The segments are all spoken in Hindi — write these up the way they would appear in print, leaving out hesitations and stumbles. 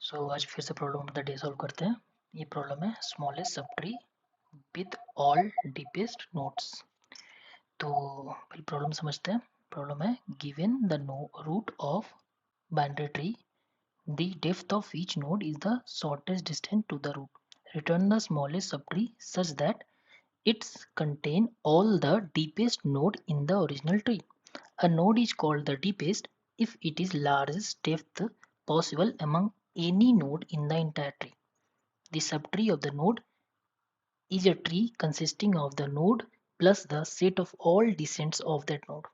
आज फिर से problem of the day solve करते हैं। ये प्रॉब्लम है smallest subtree with all deepest nodes. तो पहले प्रॉब्लम समझते हैं। प्रॉब्लम है given the root of binary tree, the depth of each node is the shortest distance to the root. Return the smallest subtree such that it's contain all the deepest node in the original tree. A node is called the deepest if it is largest depth possible among any node in the entire tree. The subtree of the node is a tree consisting of the node plus the set of all descents of that node.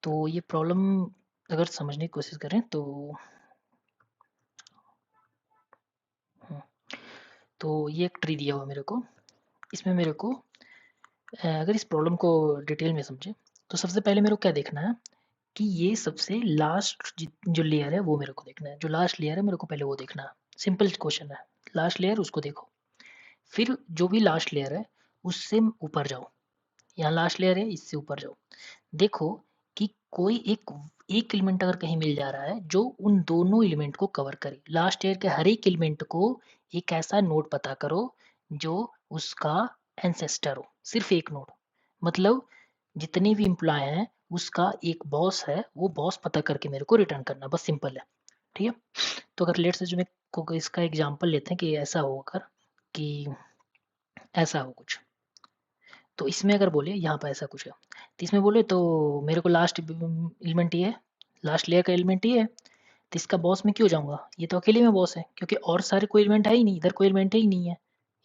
तो ये प्रॉब्लम अगर समझने की कोशिश करें तो ये एक ट्री दिया हुआ मेरे को। इसमें मेरे को अगर इस प्रॉब्लम को डिटेल में समझे तो सबसे पहले मेरे को क्या देखना है कि ये सबसे लास्ट जो लेयर है वो मेरे को देखना है। जो लास्ट लेयर है मेरे को पहले वो देखना है। सिंपल क्वेश्चन है, लास्ट लेयर उसको देखो, फिर जो भी लास्ट लेयर है उससे ऊपर जाओ। यहाँ लास्ट लेयर है, इससे ऊपर जाओ। देखो कि कोई एक एलिमेंट अगर कहीं मिल जा रहा है जो उन दोनों एलिमेंट को कवर करे। लास्ट लेयर के हर एक एलिमेंट को एक ऐसा नोड पता करो जो उसका एंसेस्टर हो, सिर्फ एक नोड। मतलब जितने भी एम्प्लॉय हैं उसका एक बॉस है, वो बॉस पता करके मेरे को रिटर्न करना, बस सिंपल है। ठीक है, तो अगर लेट से जो मैं इसका एग्जांपल लेते हैं कि ऐसा हो, अगर कि ऐसा हो कुछ, तो इसमें अगर बोले यहाँ पर ऐसा कुछ है, तो इसमें बोले तो मेरे को लास्ट एलिमेंट ये है, लास्ट लेयर का एलिमेंट ये है, तो इसका बॉस में क्यों जाऊँगा? ये तो अकेले में बॉस है, क्योंकि और सारे कोई एलिमेंट है ही नहीं, इधर कोई एलिमेंट ही नहीं है,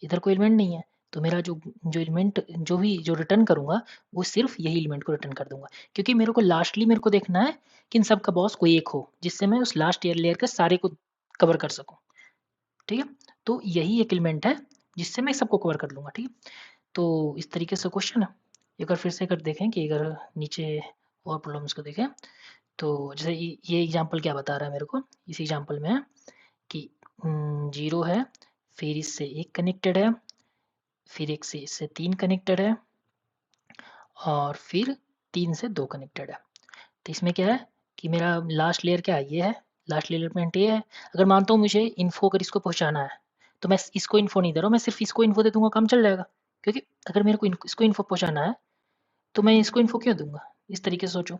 इधर कोई एलिमेंट नहीं है। तो मेरा जो एलिमेंट जो रिटर्न करूँगा वो सिर्फ यही एलिमेंट को रिटर्न कर दूँगा, क्योंकि मेरे को लास्टली मेरे को देखना है कि इन सब का बॉस कोई एक हो, जिससे मैं उस लास्ट लेयर के सारे को कवर कर सकूँ। ठीक है? तो यही एक एलिमेंट है जिससे मैं सबको कवर कर लूँगा। ठीक है? तो इस तरीके से क्वेश्चन है। एक बार फिर से अगर देखें कि अगर नीचे और प्रॉब्लम्स को देखें तो जैसे ये एग्जांपल क्या बता रहा है मेरे को, इस एग्जांपल में है कि 0 है, फिर इससे 1 कनेक्टेड है, फिर 1 से इससे 3 कनेक्टेड है और फिर 3 से 2 कनेक्टेड है। तो इसमें क्या है कि मेरा लास्ट लेयर क्या है, ये है, लास्ट लेयर एलिमेंट ये है। अगर मानता हूँ मुझे इन्फो अगर इसको पहुँचाना है तो मैं इसको इन्फो नहीं दे रहा हूँ, मैं सिर्फ इसको इन्फो दे दूँगा, काम चल जाएगा। क्योंकि अगर मेरे को इसको इन्फो पहुँचाना है तो मैं इसको इन्फो क्यों दूँगा? इस तरीके से सोचो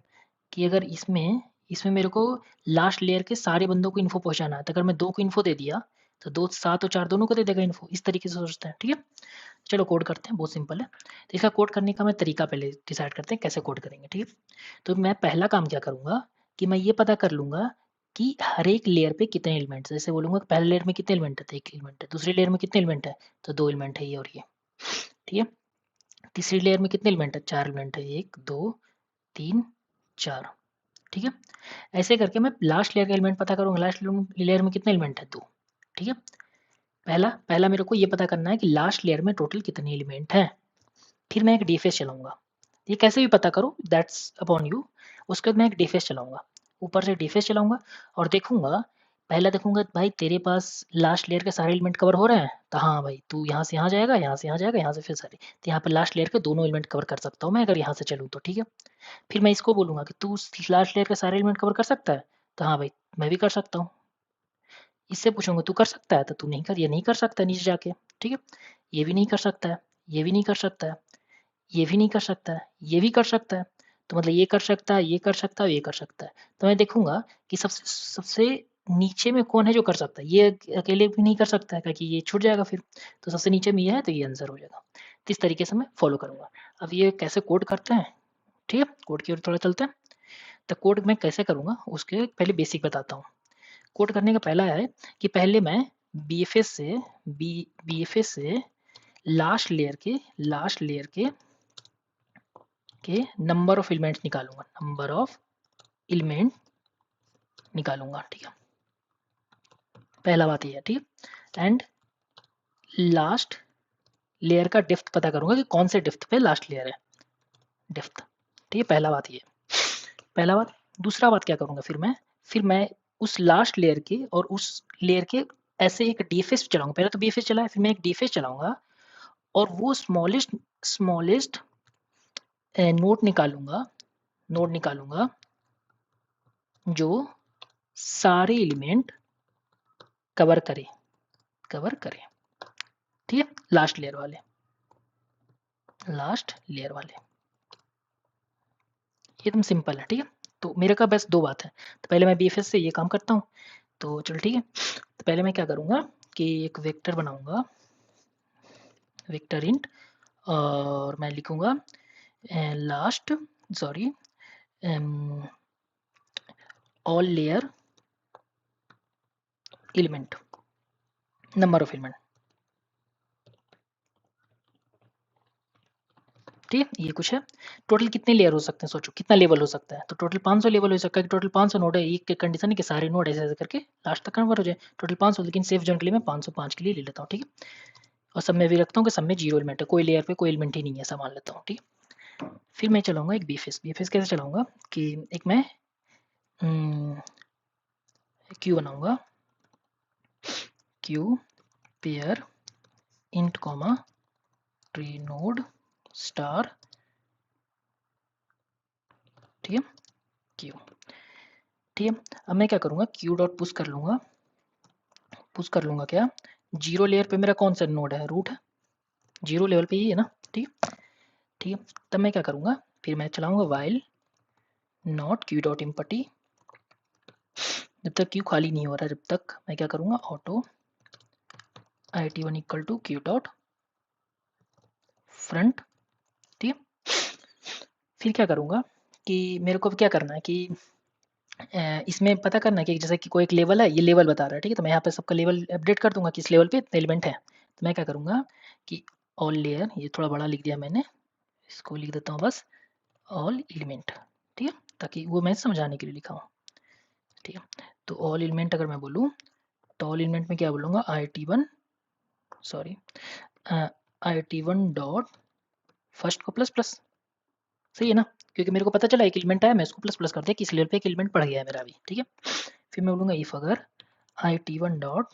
कि अगर इसमें इसमें मेरे को लास्ट लेयर के सारे बंदों को इन्फो पहुँचाना है, तो अगर मैं 2 को इन्फो दे दिया, तो 2 7 और 4 दोनों को दे देगा इन्फो। इस तरीके से सोचते हैं, ठीक है? चलो कोड करते हैं, बहुत सिंपल है। तो इसका कोड करने का मैं तरीका पहले डिसाइड करते हैं कैसे कोड करेंगे, ठीक है? तो मैं पहला काम क्या करूँगा कि मैं ये पता कर लूँगा कि हर एक लेयर पे कितने एलिमेंट्स हैं। जैसे बोलूँगा पहले लेयर में कितने एलिमेंट है? तो 1 एलिमेंट है। दूसरी लेयर में कितने एलिमेंट है? तो 2 एलिमेंट है, ये और ये, ठीक है? तीसरी लेयर में कितने एलिमेंट है? 4 एलिमेंट है, 1 2 3 4, ठीक है? ऐसे करके मैं लास्ट लेयर का एलिमेंट पता करूँगा। लास्ट लेयर में कितने एलिमेंट है? 2, ठीक है? पहला पहला मेरे को ये पता करना है कि लास्ट लेयर में टोटल कितने एलिमेंट हैं। फिर मैं एक डीफेस चलाऊँगा। ये कैसे भी पता करो, दैट्स अपॉन यू। उसके बाद मैं एक डीफेस चलाऊँगा। ऊपर से डीफेस चलाऊँगा और देखूँगा, पहला देखूँगा भाई तेरे पास लास्ट लेयर के सारे एलिमेंट कवर हो रहे हैं? तो हाँ भाई, तू यहाँ से यहाँ जाएगा, यहाँ से यहाँ जाएगा, यहाँ से फिर सारे। तो यहाँ पे लास्ट लेयर के दोनों एलिमेंट कवर कर सकता हूँ मैं अगर यहाँ से चलूँ तो, ठीक है? फिर मैं इसको बोलूँगा कि तू लास्ट लेयर के सारे एलिमेंट कवर कर सकता है? तो हाँ भाई, मैं भी कर सकता हूँ। इससे पूछूँगा तू कर सकता है? तो तू नहीं कर, ये नहीं कर सकता नीचे जाके, ठीक है? ये भी नहीं कर सकता है, ये भी नहीं कर सकता है, ये भी नहीं कर सकता है, ये भी कर सकता है। तो मतलब ये कर सकता है, ये कर सकता है, ये कर सकता है। तो मैं देखूँगा कि सबसे सबसे नीचे में कौन है जो कर सकता है। ये अकेले भी नहीं कर सकता है क्योंकि ये छूट जाएगा फिर। तो सबसे नीचे में ये है तो ये आंसर हो जाएगा। तो इस तरीके से मैं फॉलो करूँगा। अब ये कैसे कोड करते हैं, ठीक है? कोड की ओर थोड़ा चलते हैं। तो कोड मैं कैसे करूँगा उसके पहले बेसिक बताता हूँ। कोड करने का पहला है कि पहले मैं बीएफएस से लास्ट लेयर के नंबर ऑफ एलिमेंट्स निकालूंगा, नंबर ऑफ एलिमेंट निकालूंगा, ठीक है? पहला बात ये है, ठीक है? एंड लास्ट लेयर का डेप्थ पता करूंगा कि कौन से डेप्थ पे लास्ट लेयर है, डेप्थ, ठीक है? पहला बात ये, पहला बात। दूसरा बात क्या करूंगा फिर मैं उस लास्ट लेयर के और उस लेयर के ऐसे एक डीएफएस चलाऊंगा। पहले तो बीएफएस चलाया, फिर मैं एक डीएफएस चलाऊंगा और वो स्मॉलेस्ट नोड निकालूंगा जो सारे एलिमेंट कवर करे, ठीक है, लास्ट लेयर वाले, ये एकदम सिंपल है, ठीक है। तो मेरे का बस 2 बात है, तो पहले मैं बीएफएस से ये काम करता हूँ, तो चल ठीक है। तो पहले मैं क्या करूँगा कि एक वेक्टर बनाऊँगा, वेक्टर इंट, और मैं लिखूँगा last, sorry, all layer element, number of element, ठीक है। ये कुछ है, टोटल कितने लेयर हो सकते हैं, सोचो कितना लेवल हो सकता है, तो टोटल 500 लेवल हो सकता है, टोटल 500 नोड है, एक कंडीशन है कि सारे नोड ऐसे ऐसे करके लास्ट तक कन्वर्ट हो जाए, टोटल 500, लेकिन सेफ जोन के लिए मैं 505 के लिए ले लेता हूँ, ठीक है। और सब में भी रखता हूँ कि सब में 0 एलिमेंट है, कोई लेयर पे कोई एलिमेंट ही नहीं है, ऐसा मान लेता हूँ, ठीक है। फिर मैं चलाऊंगा एक बीएफएस कैसे चलाऊंगा कि एक मैं क्यू बनाऊंगा, Q pair int comma tree node star, ठीक है, क्यू, ठीक है। अब मैं क्या करूँगा, क्यू डॉट पुश कर लूँगा क्या, 0 लेयर पे मेरा कौन सा नोड है, रूट है, 0 लेवल पे ही है ना, ठीक है। तब मैं क्या करूँगा, फिर मैं चलाऊँगा while not Q dot empty, जब तक क्यू खाली नहीं हो रहा, जब तक मैं क्या करूँगा, auto it1 equal to Q dot front, ठीक है। फिर क्या करूँगा कि मेरे को अब क्या करना है कि इसमें पता करना है कि जैसे कि कोई एक लेवल है, ये लेवल बता रहा है, ठीक है। तो मैं यहाँ पे सबका लेवल अपडेट कर दूंगा कि इस लेवल पे इतने एलिमेंट है, तो मैं क्या करूँगा कि ऑल लेयर, ये थोड़ा बड़ा लिख दिया मैंने, इसको लिख देता हूँ बस ऑल एलिमेंट, ठीक है, ताकि वो मैं समझाने के लिए लिखा हूँ, ठीक है। तो ऑल एलिमेंट अगर मैं बोलूँ, तो ऑल एलिमेंट में क्या बोलूँगा, IT1 डॉट फर्स्ट को प्लस प्लस, सही है ना, क्योंकि मेरे को पता चला एक एलिमेंट आया, मैं इसको प्लस प्लस कर दिया कि इस लेवल पे एक एलिमेंट बढ़ गया है मेरा अभी, ठीक है। फिर मैं बोलूँगा इफ अगर IT1 डॉट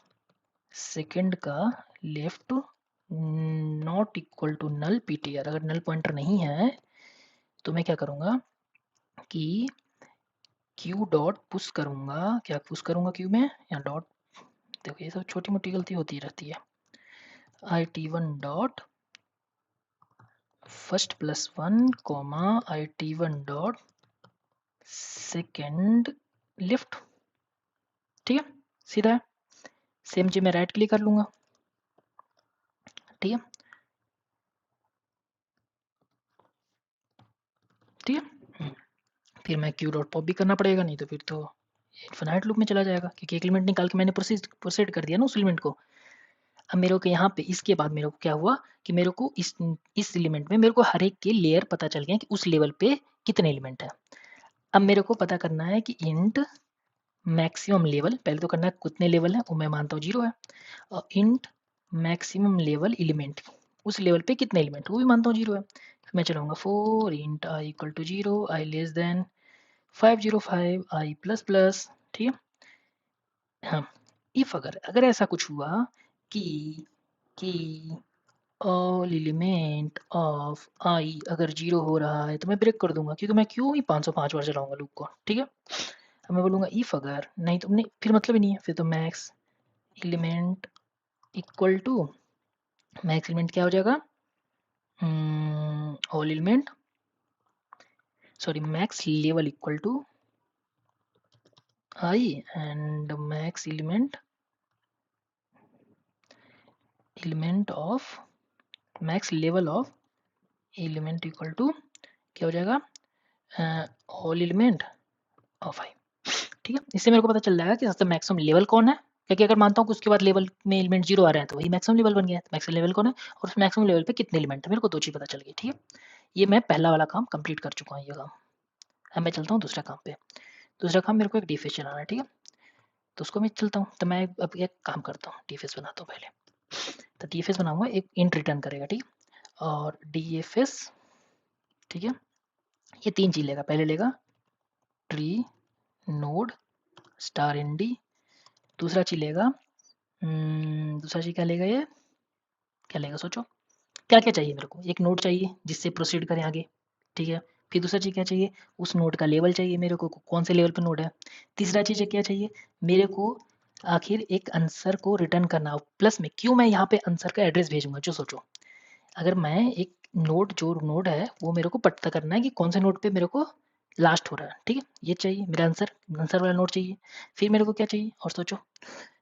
सेकेंड का left not equal to null PTR, अगर नल पॉइंटर नहीं है तो मैं क्या करूँगा कि क्यू डॉट पुश करूँगा, क्या पुश करूँगा क्यू में, या डॉट, देखो ये सब छोटी मोटी गलती होती रहती है, IT1 dot first plus 1 comma IT1 dot second left, ठीक है, सीधा है। सेम चीज मैं राइट क्लिक कर लूँगा, ठीक है, ठीक है। फिर मैं क्यू डॉट पॉप भी करना पड़ेगा, नहीं तो फिर तो इन्फिनाइट लूप में चला जाएगा, क्योंकि एक एलिमेंट निकाल के मैंने प्रोसीड कर दिया ना उस एलिमेंट को। अब मेरे को यहाँ पे इसके बाद मेरे को क्या हुआ कि मेरे को इस एलिमेंट में मेरे को हर एक के लेयर पता चल गया कि उस लेवल पे कितने एलिमेंट है। अब मेरे को पता करना है कि इंट मैक्सिमम लेवल, पहले तो करना है कितने लेवल है, वो मैं मानता हूँ 0 है, और इंट मैक्सिमम लेवल एलिमेंट, उस लेवल पे कितने एलिमेंट, वो भी मानता हूँ 0 है। फिर मैं चलाऊंगा for int I equal to 0, I less than 505, I plus plus, ठीक है। हाँ, इफ अगर ऐसा कुछ हुआ कि ऑल एलिमेंट ऑफ आई अगर 0 हो रहा है, तो मैं ब्रेक कर दूंगा, क्योंकि मैं क्यों ही 505 बार चलाऊंगा लूप को, ठीक है। अब मैं बोलूँगा इफ अगर नहीं, तो नहीं, फिर मतलब ही नहीं है, फिर तो max element equal to, max element क्या हो जाएगा, all element, sorry max level equal to I and max element of, max level of element equal to क्या हो जाएगा, ऑल एलिमेंट ऑफ आई, ठीक है। इससे मेरे को पता चल जाएगा कि सबसे मैक्सिमम लेवल कौन है, क्योंकि अगर मानता हूँ कि उसके बाद लेवल में एलिमेंट 0 आ रहे हैं, तो वही मैक्सिमम लेवल बन गया है, मैक्सिमम लेवल कौन है और उस मैक्सिमम लेवल पे कितने एलिमेंट है, मेरे को 2 चीज़ पता चल गई, ठीक है। ये मैं पहला वाला काम कंप्लीट कर चुका हूँ, ये काम। अब मैं चलता हूँ दूसरा काम पे। दूसरा काम मेरे को एक डीफेस चलाना है, ठीक है, तो उसको मैं चलता हूँ, तो मैं अब एक काम करता हूँ, डीफेस बनाता हूँ पहले। तो डीफेस बनाऊंगा, एक इंट रिटर्न करेगा, ठीक है, और डीएफएस, ठीक है, ये 3 चीज़ लेगा, पहले लेगा ट्री नोड स्टार एनडी, दूसरा चीज़ लेगा दूसरा चीज़ क्या लेगा, ये क्या लेगा, सोचो क्या क्या चाहिए मेरे को, एक नोड चाहिए जिससे प्रोसीड करें आगे, ठीक है। फिर दूसरा चीज़ क्या चाहिए, उस नोड का लेवल चाहिए मेरे को, कौन से लेवल पे नोड है। तीसरा चीज़ क्या चाहिए मेरे को, आखिर एक आंसर को रिटर्न करना हो। प्लस में क्यों मैं यहाँ पे आंसर का एड्रेस भेजूंगा, जो सोचो अगर मैं एक नोड, जो नोड है वो मेरे को पता करना है कि कौन से नोड पे मेरे को लास्ट हो रहा है, ठीक है, ये चाहिए मेरा आंसर, आंसर वाला नोड चाहिए। फिर मेरे को क्या चाहिए और सोचो,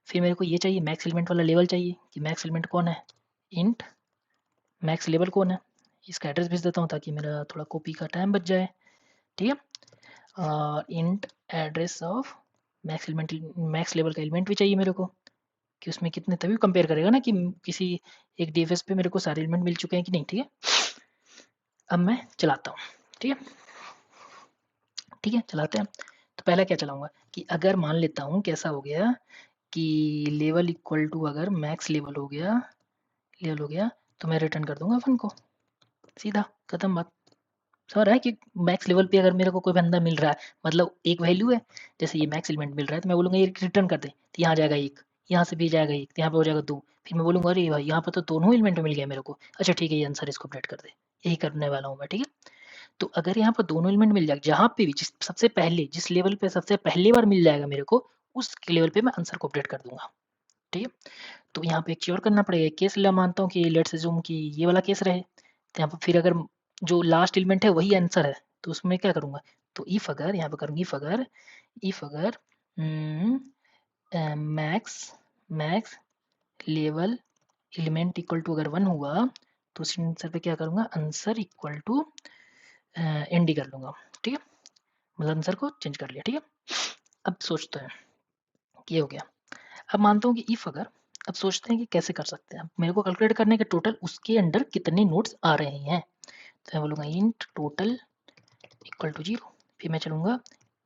फिर मेरे को ये चाहिए मैक्स एलिमेंट वाला लेवल चाहिए कि मैक्स एलिमेंट कौन है, इंट मैक्स लेवल कौन है। इसका एड्रेस भेज देता हूँ ताकि मेरा थोड़ा कॉपी का टाइम बच जाए, ठीक है। Int address of max element, max level का एलिमेंट भी चाहिए मेरे को कि उसमें कितने, तभी कंपेयर करेगा ना कि किसी एक डीएफएस पे मेरे को सारे एलिमेंट मिल चुके हैं कि नहीं, ठीक है। अब मैं चलाता हूँ, ठीक है, ठीक है चलाते हैं। तो पहला क्या चलाऊंगा कि अगर मान लेता हूँ कैसा हो गया कि लेवल इक्वल टू अगर मैक्स लेवल हो गया, लेवल हो गया, तो मैं रिटर्न कर दूंगा फन को, सीधा खत्म बात। समझ रहा है कि मैक्स लेवल पे अगर मेरे को कोई बंदा मिल रहा है, मतलब एक वैल्यू है, जैसे ये मैक्स एलिमेंट मिल रहा है, तो मैं बोलूँगा ये रिटर्न कर दे, तो यहाँ जाएगा एक, यहाँ से भी जाएगा एक, तो यहाँ पे हो जाएगा दो। फिर मैं बोलूँगा अरे भाई यहाँ पर तो दोनों एलिमेंट मिल गया मेरे को, अच्छा ठीक है ये आंसर इसको अपडेट कर दे, यही करने वाला हूँ मैं, ठीक है। तो अगर यहाँ पर दोनों एलिमेंट मिल जाए, जहाँ पे भी जिस सबसे पहले जिस लेवल पे सबसे पहली बार मिल जाएगा मेरे को, उस लेवल पे मैं आंसर को अपडेट कर दूंगा, ठीक है। तो यहाँ पे एक चीज और करना पड़ेगा, केस ले मानता हूँ कि लेट्स अज्यूम कि ये वाला केस रहे, तो यहाँ पर फिर अगर जो लास्ट एलिमेंट है वही आंसर है, तो उसमें क्या करूँगा, तो इफ अगर यहाँ पे करूँगी, इफ अगर max max level element equal to अगर 1 हुआ, तो उस आंसर पे क्या करूँगा, answer equal to N D कर लूँगा, ठीक है, मतलब आंसर को चेंज कर लिया, ठीक है। अब सोचते हैं कि ये हो गया। अब मानता हूँ कि इफ अगर, अब सोचते हैं कि कैसे कर सकते हैं, मेरे को कैलकुलेट करने के टोटल उसके अंडर कितने नोड्स आ रहे हैं, तो मैं बोलूँगा इंट टोटल इक्वल टू 0। फिर मैं चलूँगा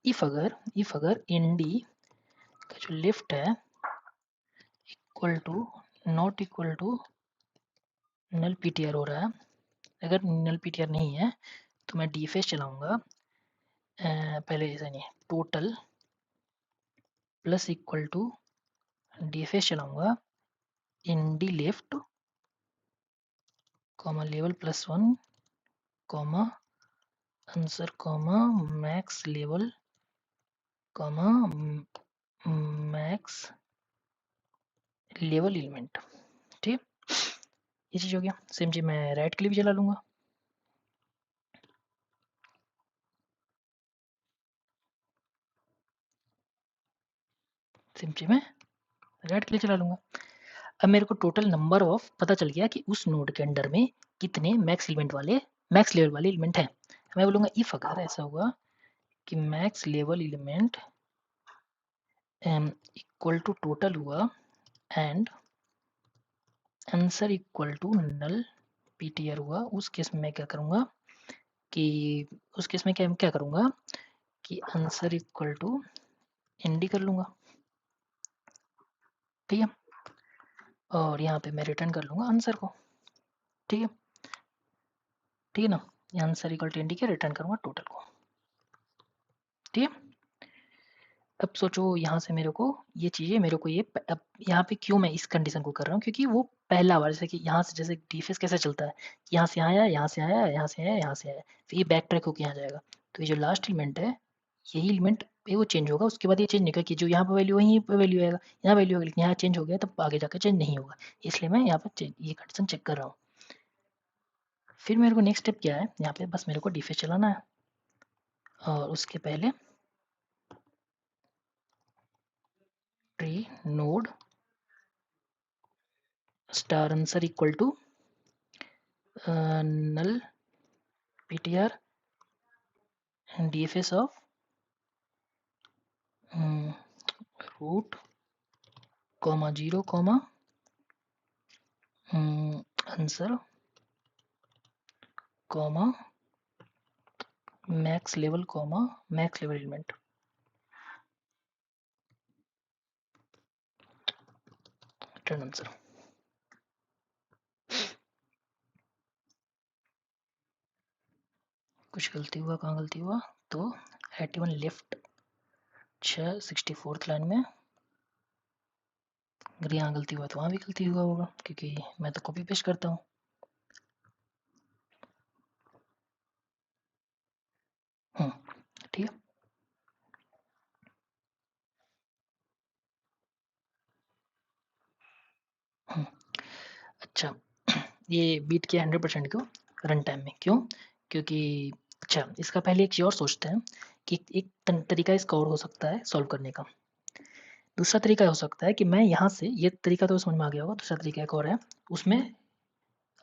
इफ अगर इन डी का जो लिफ्ट है equal to not equal to null PTR हो रहा है, अगर नल पीटीआर नहीं है तो मैं डीफेस चलाऊँगा, पहले ऐसा नहीं है, total plus equal to DFS चलाऊँगा, in D left comma level +1 comma answer comma max level comma max level element, ठीक है। ये चीज़ हो गया। सेम चीज़ मैं राइट के लिए भी चला लूँगा, सेम चीज़ मैं राइट के लिए चला लूँगा। अब मेरे को टोटल नंबर ऑफ पता चल गया कि उस नोड के अंडर में कितने मैक्स लेवल वाले एलिमेंट हैं। मैं बोलूँगा इफ अगर ऐसा हुआ कि max level element equal to total हुआ and answer equal to null PTR हुआ, उस केस में मैं क्या करूँगा कि उस केस में क्या क्या करूँगा कि आंसर इक्वल टू एनडी कर लूँगा, ठीक है, और यहाँ पे मैं रिटर्न कर लूँगा आंसर को, ठीक है, ठीक है ना, आंसर इक्वल टू एनडी के रिटर्न करूँगा टोटल को, ठीक है। अब सोचो यहाँ से मेरे को ये चीज़ें मेरे को ये अब यहाँ पे क्यों मैं इस कंडीशन को कर रहा हूँ, क्योंकि वो पहला बार, जैसे कि यहाँ से जैसे डीफेस कैसे चलता है, यहाँ से आया, यहाँ से आया, यहाँ से आया, यहाँ से आया, फिर ये बैक ट्रैक होकर यहाँ जाएगा, तो ये जो लास्ट एलिमेंट है यही एलिमेंट पे वो चेंज होगा, उसके बाद ये चेंज नहीं होगा कि जो यहाँ पे वैल्यू वहीं पे वैल्यू आएगा, यहाँ वैल्यू होगा, लेकिन यहाँ चेंज हो गया तब आगे जाकर चेंज नहीं होगा, इसलिए मैं यहाँ पे ये कंडीशन चेक कर रहा हूँ। फिर मेरे को नेक्स्ट स्टेप क्या है, यहाँ पे बस मेरे को डीफेस चलाना है और उसके पहले tree node star answer equal to null ptr dfs of root comma 0 comma answer comma max level comma max level element, return answer। कुछ गलती हुआ, कहाँ गलती हुआ, तो 81 लेफ्ट 64th लाइन में, अगर यहाँ गलती हुआ तो वहाँ भी गलती हुआ होगा क्योंकि मैं तो कॉपी पेस्ट करता हूँ। ठीक है, अच्छा ये बीट किया 100% को रन टाइम में, क्यों? क्योंकि अच्छा इसका पहले एक चीज़ और सोचते हैं कि एक तरीका इसका और हो सकता है सॉल्व करने का। दूसरा तरीका हो सकता है कि मैं यहाँ से, ये तरीका तो समझ में आ गया होगा, दूसरा तरीका एक और है, उसमें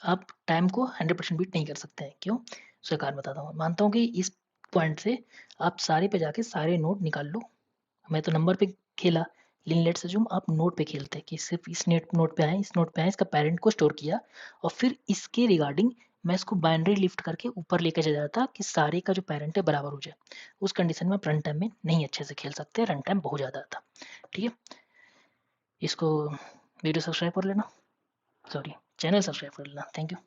आप टाइम को 100% बीट नहीं कर सकते हैं, क्यों? उसका कारण बताता हूँ। मानता हूँ कि इस पॉइंट से आप सारे पे जाके सारे नोड निकाल लो। मैं तो नंबर पे खेला, लेकिन लेट्स अज्यूम आप नोड पे खेलते हैं कि सिर्फ इस नोड पे आए, इस नोड पे आए, इसका पेरेंट को स्टोर किया और फिर इसके रिगार्डिंग मैं इसको बाइनरी लिफ्ट करके ऊपर लेके चला जाता कि सारे का जो पेरेंट है बराबर हो जाए। उस कंडीशन में आप रन टाइम में नहीं अच्छे से खेल सकते, रन टाइम बहुत ज़्यादा आता। ठीक है, इसको वीडियो सब्सक्राइब कर लेना, सॉरी चैनल सब्सक्राइब कर लेना। Thank you.